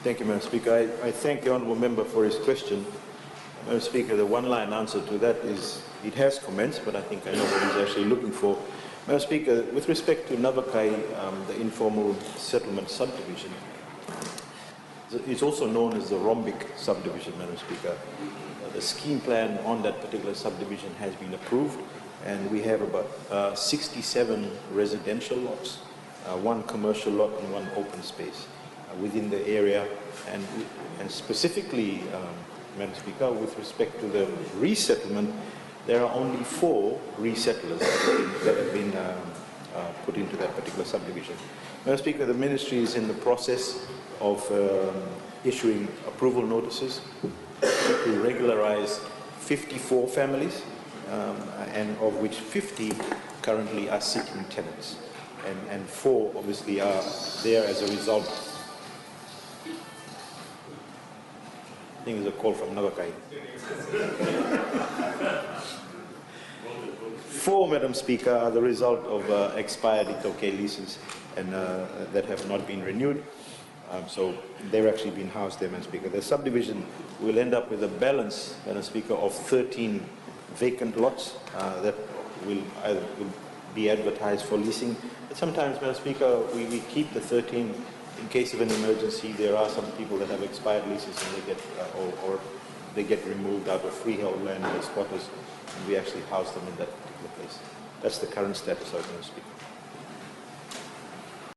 Thank you, Madam Speaker. I thank the Honourable Member for his question. Madam Speaker, the one-line answer to that is it has commenced, but I think I know what he's actually looking for. Madam Speaker, with respect to Navakai, the informal settlement subdivision, it's also known as the Rhombic subdivision, Madam Speaker. The scheme plan on that particular subdivision has been approved, and we have about 67 residential lots, one commercial lot and one open space within the area, and specifically, Madam Speaker, with respect to the resettlement, there are only 4 resettlers that have been put into that particular subdivision. Madam Speaker, the Ministry is in the process of issuing approval notices to regularize 54 families, and of which 50 currently are seeking tenants, and 4 obviously are there as a result. I think there's a call from Navakai. 4, Madam Speaker, are the result of expired Itoke leases and that have not been renewed. So they've actually been housed there, Madam Speaker. The subdivision will end up with a balance, Madam Speaker, of 13 vacant lots that will either be advertised for leasing. But sometimes, Madam Speaker, we keep the 13 in case of an emergency. There are some people that have expired leases and they get, or they get removed out of freehold land as squatters, and we actually house them in that particular place. That's the current status of it, Madam Speaker.